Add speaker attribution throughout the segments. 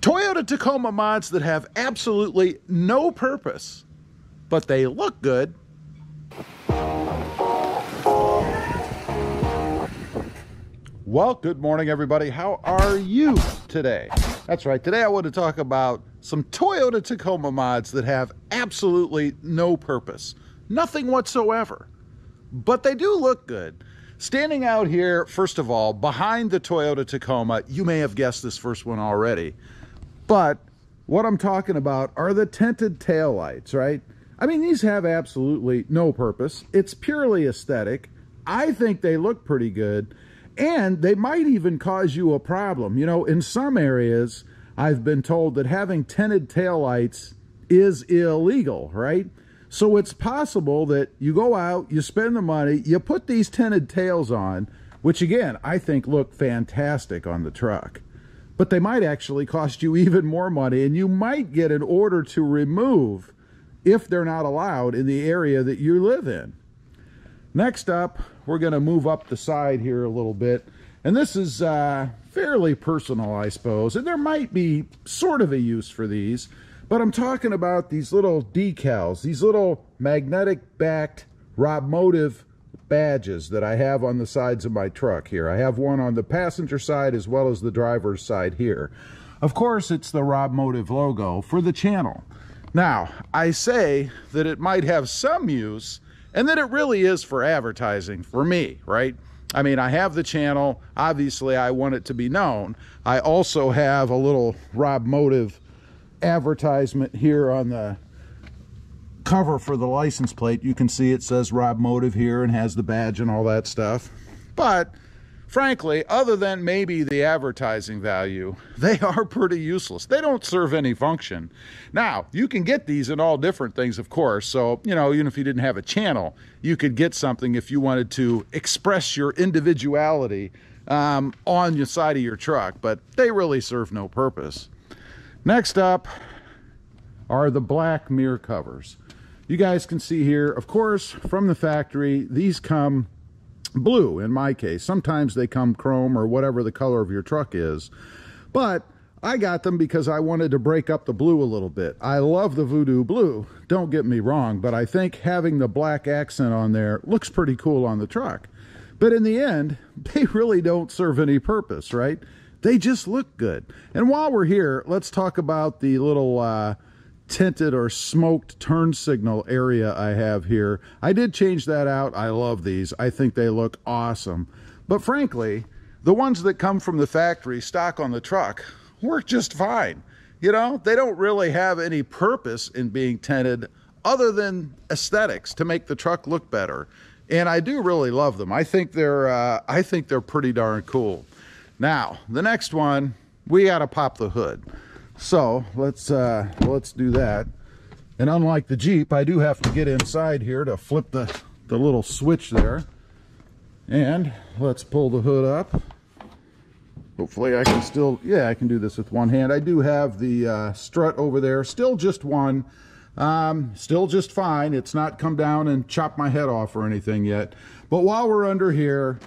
Speaker 1: Toyota Tacoma mods that have absolutely no purpose, but they look good. Well, good morning, everybody. How are you today? That's right. Today I want to talk about some Toyota Tacoma mods that have absolutely no purpose. Nothing whatsoever. But they do look good. Standing out here, first of all, behind the Toyota Tacoma, you may have guessed this first one already, but what I'm talking about are the tinted taillights, right? I mean, these have absolutely no purpose. It's purely aesthetic. I think they look pretty good, and they might even cause you a problem. You know, in some areas, I've been told that having tinted taillights is illegal, right? So it's possible that you go out, you spend the money, you put these tinted tails on, which again, I think look fantastic on the truck. But they might actually cost you even more money, and you might get an order to remove if they're not allowed in the area that you live in. Next up, we're going to move up the side here a little bit. And this is fairly personal, I suppose. And there might be sort of a use for these. But I'm talking about these little decals, these little magnetic-backed RobMotive badges that I have on the sides of my truck here. I have one on the passenger side as well as the driver's side here. Of course, it's the RobMotive logo for the channel. Now, I say that it might have some use and that it really is for advertising for me, right? I mean, I have the channel. Obviously, I want it to be known. I also have a little RobMotive advertisement here on the cover for the license plate. You can see it says RobMotive here and has the badge and all that stuff. But frankly, other than maybe the advertising value, they are pretty useless. They don't serve any function. Now, you can get these in all different things, of course. So, you know, even if you didn't have a channel, you could get something if you wanted to express your individuality on the side of your truck, but they really serve no purpose. Next up are the black mirror covers. You guys can see here, of course, from the factory, these come blue in my case. Sometimes they come chrome or whatever the color of your truck is. But I got them because I wanted to break up the blue a little bit. I love the Voodoo blue, don't get me wrong, but I think having the black accent on there looks pretty cool on the truck. But in the end, they really don't serve any purpose, right? They just look good. And while we're here, let's talk about the little tinted or smoked turn signal area I have here. I did change that out. I love these. I think they look awesome. But frankly, the ones that come from the factory stock on the truck work just fine. You know, they don't really have any purpose in being tinted other than aesthetics to make the truck look better. And I do really love them. I think they're pretty darn cool. Now, the next one, we got to pop the hood. So let's do that. And unlike the Jeep, I do have to get inside here to flip the little switch there. And let's pull the hood up. Hopefully I can still, yeah, I can do this with one hand. I do have the strut over there, still just one. Still just fine. It's not come down and chopped my head off or anything yet. But while we're under here,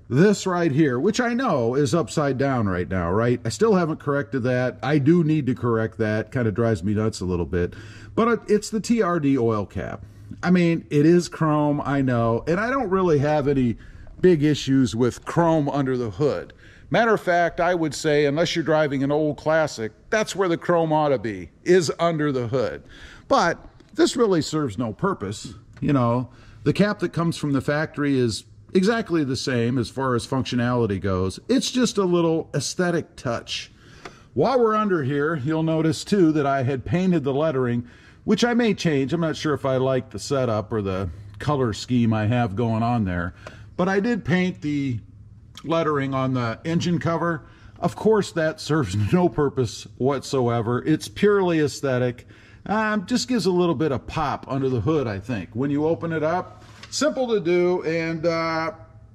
Speaker 1: this right here, which I know is upside down right now, right? I still haven't corrected that. I do need to correct that. Kind of drives me nuts a little bit. But it's the TRD oil cap. I mean, it is chrome, I know. And I don't really have any big issues with chrome under the hood. Matter of fact, I would say, unless you're driving an old classic, that's where the chrome ought to be, is under the hood. But this really serves no purpose. You know, the cap that comes from the factory is exactly the same as far as functionality goes. It's just a little aesthetic touch. While we're under here, you'll notice too that I had painted the lettering, which I may change. I'm not sure if I like the setup or the color scheme I have going on there, but I did paint the lettering on the engine cover. Of course, that serves no purpose whatsoever. It's purely aesthetic. Just gives a little bit of pop under the hood, I think. When you open it up, simple to do and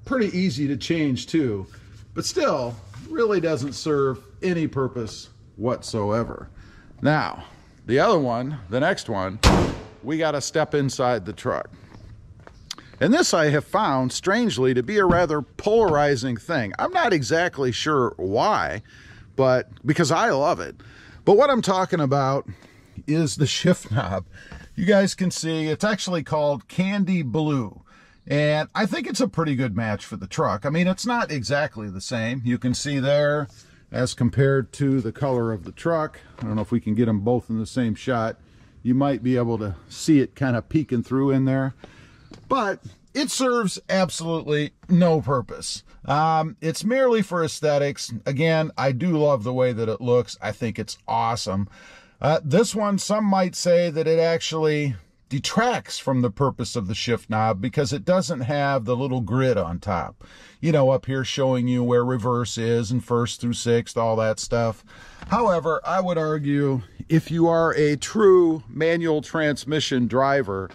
Speaker 1: pretty easy to change too, but still really doesn't serve any purpose whatsoever. Now, the other one, the next one, we got to step inside the truck. And this I have found, strangely, to be a rather polarizing thing. I'm not exactly sure why, but because I love it. But what I'm talking about is the shift knob. You guys can see it's actually called Candy Blue. And I think it's a pretty good match for the truck. I mean, it's not exactly the same. You can see there, as compared to the color of the truck. I don't know if we can get them both in the same shot. You might be able to see it kind of peeking through in there. But it serves absolutely no purpose. It's merely for aesthetics. Again, I do love the way that it looks. I think it's awesome. This one, some might say that it actually detracts from the purpose of the shift knob because it doesn't have the little grid on top. You know, up here showing you where reverse is and first through sixth, all that stuff. However, I would argue if you are a true manual transmission driver,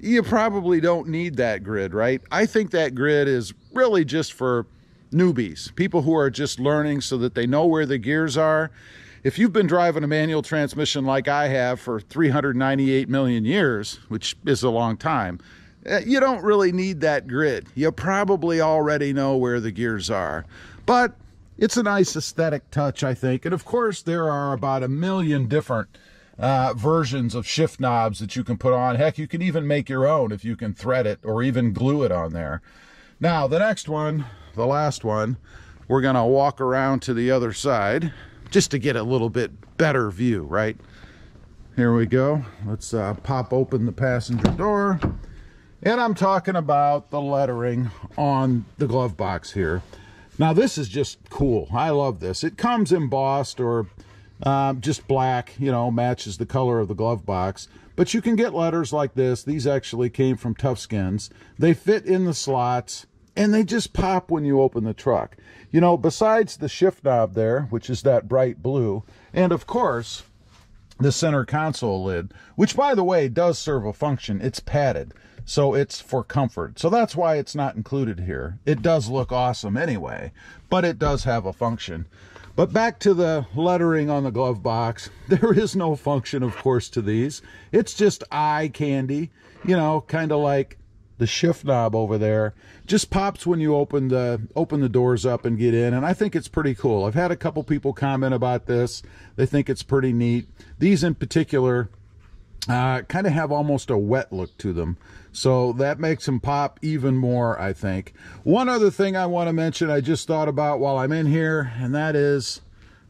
Speaker 1: you probably don't need that grid, right? I think that grid is really just for newbies, people who are just learning so that they know where the gears are. If you've been driving a manual transmission like I have for 398 million years, which is a long time, you don't really need that grid. You probably already know where the gears are. But it's a nice aesthetic touch, I think. And of course, there are about 1 million different versions of shift knobs that you can put on. Heck, you can even make your own if you can thread it or even glue it on there. Now, the next one, the last one, we're going to walk around to the other side just to get a little bit better view, right? Here we go. Let's pop open the passenger door. And I'm talking about the lettering on the glove box here. Now, this is just cool. I love this. It comes embossed or just black, you know, matches the color of the glove box. But you can get letters like this. These actually came from Tough Skins. They fit in the slots, and they just pop when you open the truck. You know, besides the shift knob there, which is that bright blue, and of course, the center console lid, which, by the way, does serve a function. It's padded, so it's for comfort. So that's why it's not included here. It does look awesome anyway, but it does have a function. But back to the lettering on the glove box, there is no function, of course, to these. It's just eye candy, you know, kind of like the shift knob over there. Just pops when you open the doors up and get in, and I think it's pretty cool. I've had a couple people comment about this. They think it's pretty neat. These in particular kind of have almost a wet look to them, so that makes them pop even more, I think. One other thing I want to mention I just thought about while I'm in here, and that is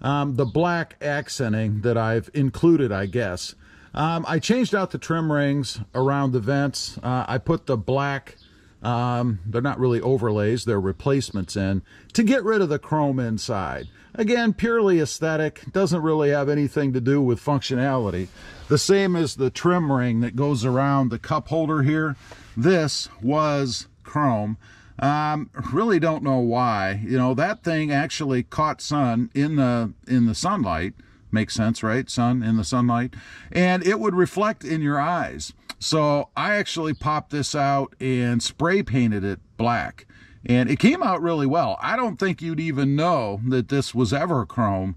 Speaker 1: the black accenting that I've included, I guess. I changed out the trim rings around the vents. I put the black, they're not really overlays, they're replacements in, to get rid of the chrome inside. Again, purely aesthetic, doesn't really have anything to do with functionality. The same as the trim ring that goes around the cup holder here. This was chrome. Really don't know why. You know, that thing actually caught sun in the sunlight. Makes sense, right? Sun in the sunlight. And it would reflect in your eyes. So I actually popped this out and spray painted it black. And it came out really well. I don't think you'd even know that this was ever chrome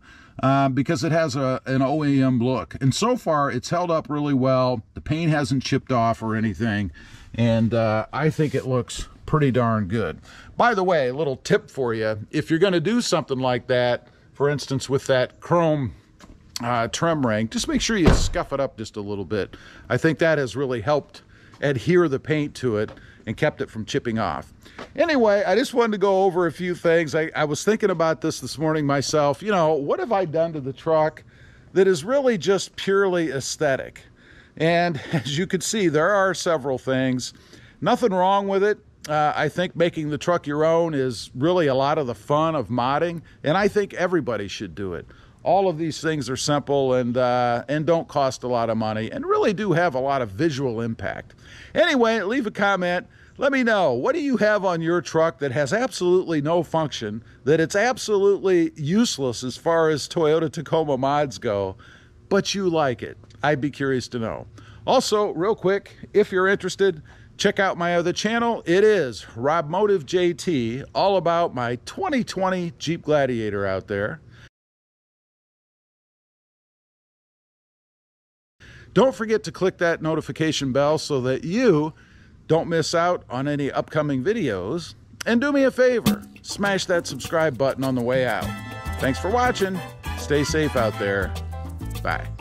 Speaker 1: because it has an OEM look. And so far, it's held up really well. The paint hasn't chipped off or anything. And I think it looks pretty darn good. By the way, a little tip for you. If you're going to do something like that, for instance, with that chrome trim ring, just make sure you scuff it up just a little bit. I think that has really helped adhere the paint to it and kept it from chipping off. Anyway, I just wanted to go over a few things. I was thinking about this morning myself. You know, what have I done to the truck that is really just purely aesthetic? And as you can see, there are several things. Nothing wrong with it. I think making the truck your own is really a lot of the fun of modding, and I think everybody should do it. All of these things are simple and don't cost a lot of money and really do have a lot of visual impact. Anyway, leave a comment. Let me know, what do you have on your truck that has absolutely no function, that it's absolutely useless as far as Toyota Tacoma mods go, but you like it? I'd be curious to know. Also, real quick, if you're interested, check out my other channel. It is RobMotive JT, all about my 2020 Jeep Gladiator out there. Don't forget to click that notification bell so that you don't miss out on any upcoming videos. And do me a favor, smash that subscribe button on the way out. Thanks for watching. Stay safe out there. Bye.